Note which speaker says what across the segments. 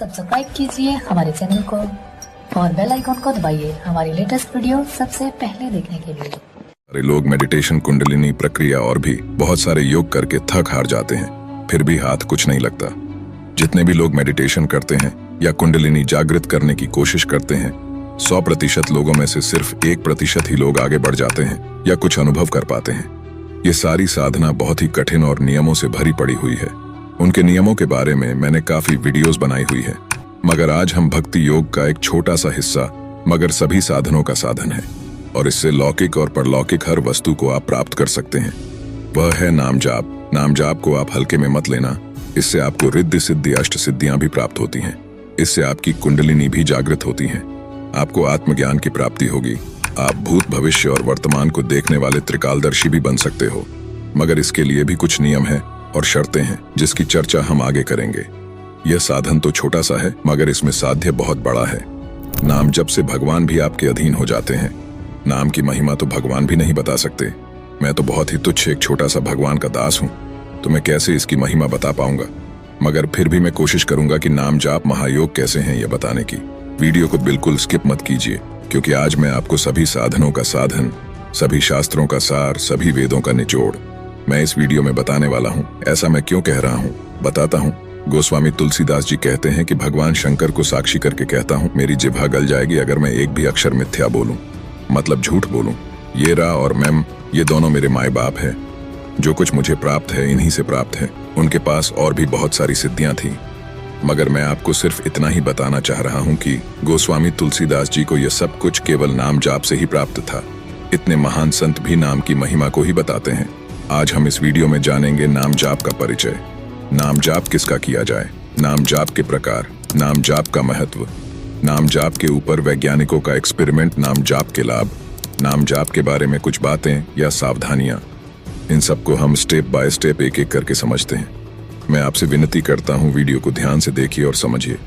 Speaker 1: Subscribe कीजिए हमारे channel को और बेल आइकॉन को दबाइए हमारी लेटेस्ट वीडियो सबसे पहले देखने के लिए।
Speaker 2: सारे लोग मेडिटेशन, कुंडलिनी प्रक्रिया और भी बहुत सारे योग करके थक हार जाते हैं, फिर भी हाथ कुछ नहीं लगता। जितने भी लोग मेडिटेशन करते हैं या कुंडलिनी जागृत करने की कोशिश करते हैं, 100% लोगों में से सिर्फ 1% ही लोग आगे बढ़ जाते हैं या कुछ अनुभव कर पाते हैं। ये सारी साधना बहुत ही कठिन और नियमों से भरी पड़ी हुई है। उनके नियमों के बारे में मैंने काफी वीडियोस बनाई हुई है, मगर आज हम भक्ति योग का एक छोटा सा हिस्सा मगर सभी साधनों का साधन है, और इससे लौकिक और परलौकिक हर वस्तु को आप प्राप्त कर सकते हैं। वह है नाम जाप। नाम जाप को आप हल्के में मत लेना, इससे आपको रिद्धि सिद्धि अष्ट सिद्धियां भी प्राप्त होती हैं। इससे आपकी कुंडलिनी भी जागृत होती हैं। आपको आत्मज्ञान की प्राप्ति होगी। आप भूत, भविष्य और वर्तमान को देखने वाले त्रिकालदर्शी भी बन सकते हो, मगर इसके लिए भी कुछ नियम है और शर्तें हैं जिसकी चर्चा हम आगे करेंगे। यह साधन तो छोटा सा है, मगर इसमें साध्य बहुत बड़ा है। नाम जप से भगवान भी आपके अधीन हो जाते हैं। नाम की महिमा तो भगवान भी नहीं बता सकते। मैं तो बहुत ही तुच्छ एक छोटा सा भगवान का दास हूँ, तो मैं कैसे इसकी महिमा बता पाऊंगा। मगर फिर भी मैं कोशिश करूंगा कि नाम जाप महायोग कैसे हैं यह बताने की। वीडियो को बिल्कुल स्किप मत कीजिए, क्योंकि आज मैं आपको सभी साधनों का साधन, सभी शास्त्रों का सार, सभी वेदों का निचोड़ मैं इस वीडियो में बताने वाला हूँ। ऐसा मैं क्यों कह रहा हूँ, बताता हूँ। गोस्वामी तुलसीदास जी कहते हैं कि भगवान शंकर को साक्षी करके कहता हूँ, मेरी जिह्वा गल जाएगी अगर मैं एक भी अक्षर मिथ्या बोलूं, मतलब झूठ बोलूं। ये रा और मैम, ये दोनों मेरे माए बाप हैं। जो कुछ मुझे प्राप्त है इन्हीं से प्राप्त है। उनके पास और भी बहुत सारी सिद्धियां थी, मगर मैं आपको सिर्फ इतना ही बताना चाह रहा हूँ कि गोस्वामी तुलसीदास जी को यह सब कुछ केवल नाम जाप से ही प्राप्त था। इतने महान संत भी नाम की महिमा को ही बताते हैं। आज हम इस वीडियो में जानेंगे नाम जाप का परिचय, नाम जाप किसका किया जाए, नाम जाप के प्रकार, नाम जाप का महत्व, नाम जाप के ऊपर वैज्ञानिकों का एक्सपेरिमेंट, नाम जाप के लाभ, नाम जाप के बारे में कुछ बातें या सावधानियां। इन सबको हम स्टेप बाय स्टेप एक एक करके समझते हैं। मैं आपसे विनती करता हूं, वीडियो को ध्यान से देखिए और समझिए।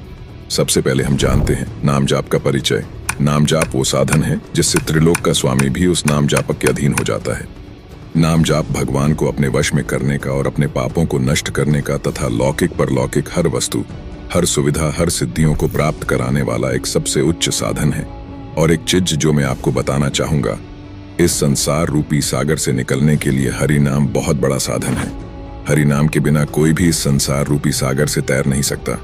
Speaker 2: सबसे पहले हम जानते हैं नाम जाप का परिचय। नाम जाप वो साधन है जिससे त्रिलोक का स्वामी भी उस नाम जापक के अधीन हो जाता है। नाम जाप भगवान को अपने वश में करने का और अपने पापों को नष्ट करने का तथा लौकिक परलौकिक हर वस्तु, हर सुविधा, हर सिद्धियों को प्राप्त कराने वाला एक सबसे उच्च साधन है। और एक चीज जो मैं आपको बताना चाहूंगा, इस संसार रूपी सागर से निकलने के लिए हरि नाम बहुत बड़ा साधन है। हरि नाम के बिना कोई भी इस संसार रूपी सागर से तैर नहीं सकता।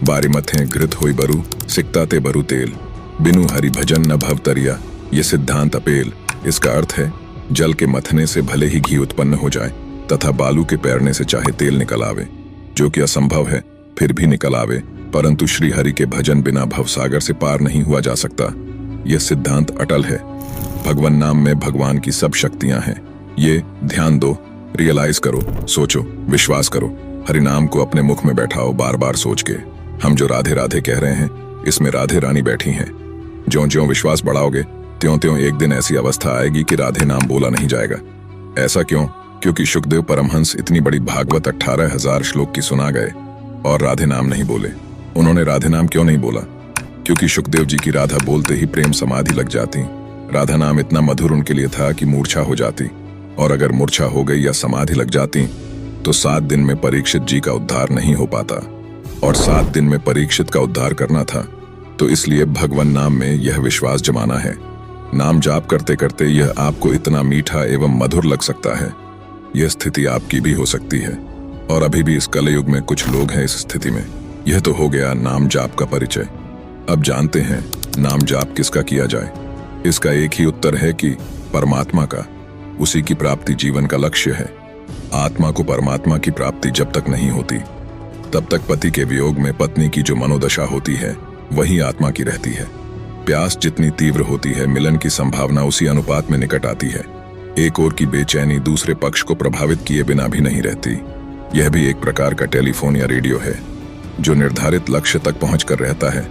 Speaker 2: बारी मथे घृत होई बरु, सिकता ते बरु तेल, बिनु हरि भजन न भव तरिया, ये सिद्धांत अपेल। इसका अर्थ है, जल के मथने से भले ही घी उत्पन्न हो जाए तथा बालू के पैरने से चाहे तेल निकल आवे, जो कि असंभव है, फिर भी निकल आवे, परंतु श्री हरि के भजन बिना भवसागर से पार नहीं हुआ जा सकता। यह सिद्धांत अटल है। भगवान नाम में भगवान की सब शक्तियां हैं। ये ध्यान दो, रियलाइज करो, सोचो, विश्वास करो। हरि नाम को अपने मुख में बैठाओ, बार बार सोच के। हम जो राधे राधे कह रहे हैं, इसमें राधे रानी बैठी हैं। ज्यों ज्यों विश्वास बढ़ाओगे, त्यों त्यों एक दिन ऐसी अवस्था आएगी कि राधे नाम बोला नहीं जाएगा। ऐसा क्यों? क्योंकि शुकदेव परमहंस इतनी बड़ी भागवत 18,000 श्लोक की सुना गए और राधे नाम नहीं बोले। उन्होंने राधे नाम क्यों नहीं बोला? क्योंकि शुकदेव जी की राधा बोलते ही प्रेम समाधि लग जाती। राधा नाम इतना मधुर उनके लिए था कि मूर्छा हो जाती, और अगर मूर्छा हो गई या समाधि लग जाती तो 7 दिन में परीक्षित जी का उद्धार नहीं हो पाता, और 7 दिन में परीक्षित का उद्धार करना था। तो इसलिए भगवान नाम में यह विश्वास जमाना है। नाम जाप करते करते यह आपको इतना मीठा एवं मधुर लग सकता है। यह स्थिति आपकी भी हो सकती है, और अभी भी इस कलयुग में कुछ लोग हैं इस स्थिति में। यह तो हो गया नाम जाप का परिचय। अब जानते हैं नाम जाप किसका किया जाए। इसका एक ही उत्तर है कि परमात्मा का। उसी की प्राप्ति जीवन का लक्ष्य है। आत्मा को परमात्मा की प्राप्ति जब तक नहीं होती, तब तक पति के वियोग में पत्नी की जो मनोदशा होती है, वही आत्मा की रहती है। प्यास जितनी तीव्र होती है, मिलन की संभावना उसी अनुपात में निकट आती है। एक ओर की बेचैनी दूसरे पक्ष को प्रभावित किए बिना भी नहीं रहती। यह भी एक प्रकार का टेलीफोन या रेडियो है, जो निर्धारित लक्ष्य तक पहुंचकर रहता है।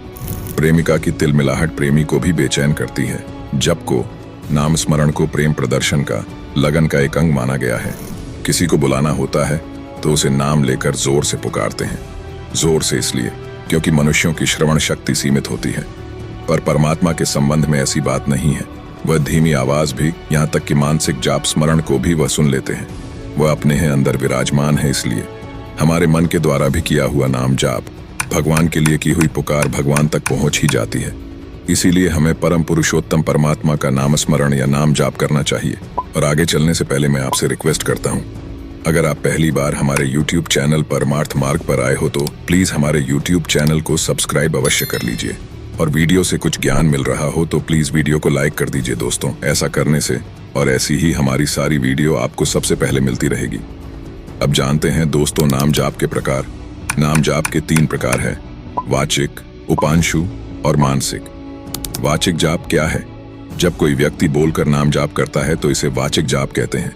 Speaker 2: प्रेमिका की तिलमिलाहट प्रेमी को भी बेचैन करती है। जप को, नाम स्मरण को प्रेम प्रदर्शन का, लगन का एक अंग माना गया है। किसी को बुलाना होता है तो उसे नाम लेकर जोर से पुकारते हैं। जोर से इसलिए क्योंकि मनुष्यों की श्रवण शक्ति सीमित होती है, पर परमात्मा के संबंध में ऐसी बात नहीं है। वह धीमी आवाज भी, यहाँ तक कि मानसिक जाप स्मरण को भी वह सुन लेते हैं। वह अपने हैं अंदर विराजमान है। इसलिए हमारे मन के द्वारा भी किया हुआ नाम जाप भगवान के लिए की हुई पुकार भगवान तक पहुंच ही जाती है। इसीलिए हमें परम पुरुषोत्तम परमात्मा का नाम स्मरण या नाम जाप करना चाहिए। और आगे चलने से पहले मैं आपसे रिक्वेस्ट करता हूँ, अगर आप पहली बार हमारे YouTube चैनल परमार्थ मार्ग पर आए हो तो प्लीज हमारे YouTube चैनल को सब्सक्राइब अवश्य कर लीजिए। और वीडियो से कुछ ज्ञान मिल रहा हो तो प्लीज वीडियो को लाइक कर दीजिए दोस्तों। ऐसा करने से और ऐसी ही हमारी सारी वीडियो आपको सबसे पहले मिलती रहेगी। अब जानते हैं दोस्तों नाम जाप के प्रकार। नाम जाप के 3 प्रकार है, वाचिक, उपांशु और मानसिक। वाचिक जाप क्या है? जब कोई व्यक्ति बोलकर नाम जाप करता है तो इसे वाचिक जाप कहते हैं।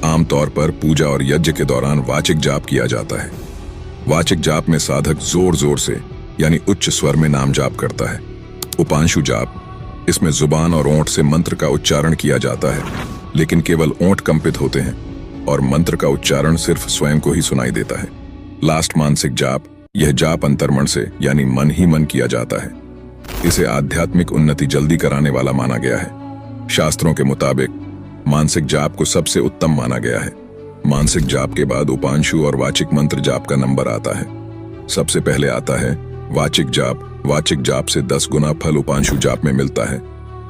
Speaker 2: आमतौर पर पूजा और यज्ञ के दौरान वाचिक जाप किया जाता है। वाचिक जाप में साधक जोर जोर से यानी उच्च स्वर में नाम जाप करता है। उपांशु जाप, इसमें जुबान और ओंठ से मंत्र का उच्चारण किया जाता है, लेकिन केवल ओंठ कंपित होते हैं और मंत्र का उच्चारण सिर्फ स्वयं को ही सुनाई देता है। लास्ट मानसिक जाप, यह जाप अंतर्मन से यानी मन ही मन किया जाता है। इसे आध्यात्मिक उन्नति जल्दी कराने वाला माना गया है। शास्त्रों के मुताबिक मानसिक जाप को सबसे उत्तम माना गया है। मानसिक जाप के बाद उपांशु और वाचिक मंत्र जाप का नंबर आता है। सबसे पहले आता है वाचिक जाप। वाचिक जाप से 10 गुना फल उपांशु जाप में मिलता है।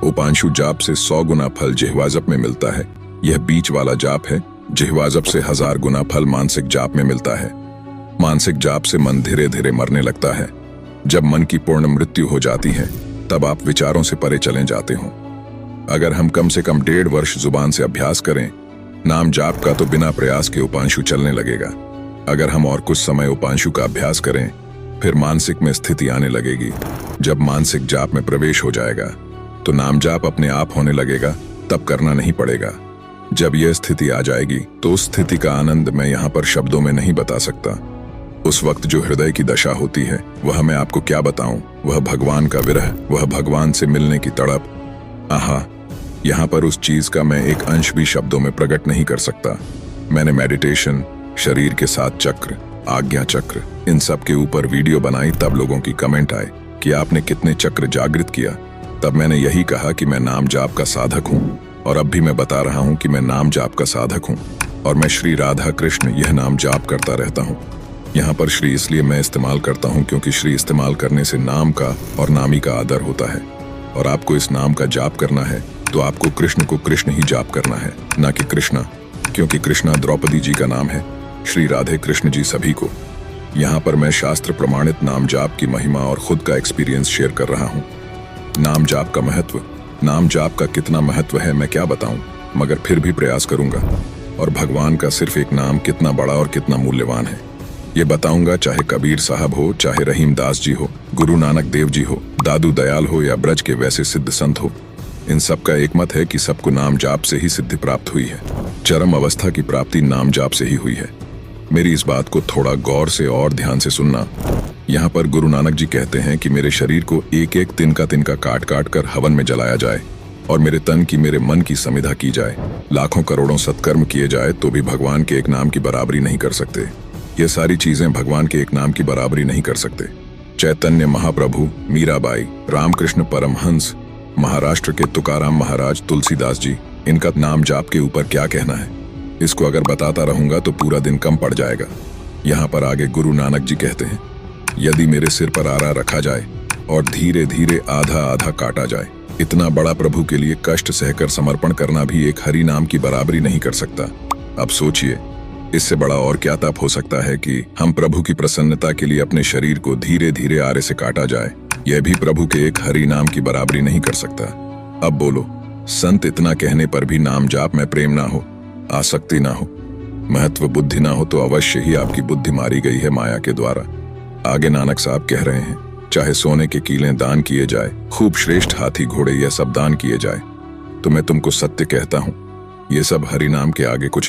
Speaker 2: उपांशु जाप से 100 गुना फल जिह्वा जप में मिलता है। यह बीच वाला जाप है। जिह्वा जप से 1000 गुना फल मानसिक जाप में मिलता है। मानसिक जाप से मन धीरे धीरे मरने लगता है। जब मन की पूर्ण मृत्यु हो जाती है तब आप विचारों से परे चले जाते हो। अगर हम कम से कम 1.5 वर्ष जुबान से अभ्यास करें नाम जाप का तो बिना प्रयास के उपांशु चलने लगेगा। अगर हम और कुछ समय उपांशु का अभ्यास करें फिर मानसिक में स्थिति आने लगेगी। जब मानसिक जाप में प्रवेश हो जाएगा तो नाम जाप अपने आप होने लगेगा, तब करना नहीं पड़ेगा। जब यह स्थिति आ जाएगी तो उस स्थिति का आनंद मैं यहाँ पर शब्दों में नहीं बता सकता। उस वक्त जो हृदय की दशा होती है वह मैं आपको क्या बताऊं। वह भगवान का विरह, वह भगवान से मिलने की तड़प। आहा, यहाँ पर उस चीज का मैं एक अंश भी शब्दों में प्रकट नहीं कर सकता। मैंने मेडिटेशन, शरीर के 7 चक्र, आज्ञा चक्र, इन सब के ऊपर वीडियो बनाई, तब लोगों की कमेंट आए कि आपने कितने चक्र जागृत किया। तब मैंने यही कहा कि मैं नाम जाप का साधक हूँ और अब भी मैं बता रहा हूँ कि मैं नाम जाप का साधक हूँ और मैं श्री राधा कृष्ण यह नाम जाप करता रहता हूँ। यहाँ पर श्री इसलिए मैं इस्तेमाल करता हूँ क्योंकि श्री इस्तेमाल करने से नाम का और नामी का आदर होता है। और आपको इस नाम का जाप करना है तो आपको कृष्ण को कृष्ण ही जाप करना है, ना कि कृष्णा, क्योंकि कृष्णा द्रौपदी जी का नाम है। श्री राधे कृष्ण जी सभी को। यहाँ पर मैं शास्त्र प्रमाणित नाम जाप की महिमा और खुद का एक्सपीरियंस शेयर कर रहा हूँ। नाम जाप का महत्व, नाम जाप का कितना महत्व है मैं क्या बताऊं, मगर फिर भी प्रयास करूंगा। और भगवान का सिर्फ एक नाम कितना बड़ा और कितना मूल्यवान है ये बताऊंगा। चाहे कबीर साहब हो, चाहे रहीम दास जी हो, गुरु नानक देव जी हो, दादू दयाल हो या ब्रज के वैसे सिद्ध संत हो, इन सब का एक मत है कि सबको नाम जाप से ही सिद्धि प्राप्त हुई है। चरम अवस्था की प्राप्ति नाम जाप से ही हुई है। मेरी इस बात को थोड़ा गौर से और ध्यान से सुनना। यहाँ पर गुरु नानक जी कहते हैं कि मेरे शरीर को एक एक तिनका तिनका काट काट कर हवन में जलाया जाए और मेरे तन की, मेरे मन की समिधा की जाए। लाखों करोड़ों सत्कर्म किए जाए तो भी भगवान के एक नाम की बराबरी नहीं कर सकते। ये सारी चीजें भगवान के एक नाम की बराबरी नहीं कर सकते। चैतन्य महाप्रभु, मीराबाई, रामकृष्ण परमहंस, महाराष्ट्र के तुकाराम महाराज, तुलसीदास जी, इनका नाम जाप के ऊपर क्या कहना है इसको अगर बताता रहूंगा तो पूरा दिन कम पड़ जाएगा। यहाँ पर आगे गुरु नानक जी कहते हैं, यदि मेरे सिर पर आरा रखा जाए और धीरे धीरे आधा आधा काटा जाए, इतना बड़ा प्रभु के लिए कष्ट सहकर समर्पण करना भी एक हरि नाम की बराबरी नहीं कर सकता। अब सोचिए, इससे बड़ा और क्या तप हो सकता है कि हम प्रभु की प्रसन्नता के लिए अपने शरीर को धीरे धीरे आरे से काटा जाए। यह भी प्रभु के एक हरि नाम की बराबरी नहीं कर सकता। अब बोलो, संत इतना कहने पर भी नाम जाप में प्रेम ना हो, आसक्ति ना हो, महत्व बुद्धि ना हो तो अवश्य ही आपकी बुद्धि मारी गई है माया के द्वारा। आगे नानक साहब कह रहे हैं, चाहे सोने के कीलें दान किए जाए, खूब श्रेष्ठ हाथी घोड़े यह सब दान किए जाए, तो मैं तुमको सत्य कहता हूँ, ये सब हरि नाम के आगे कुछ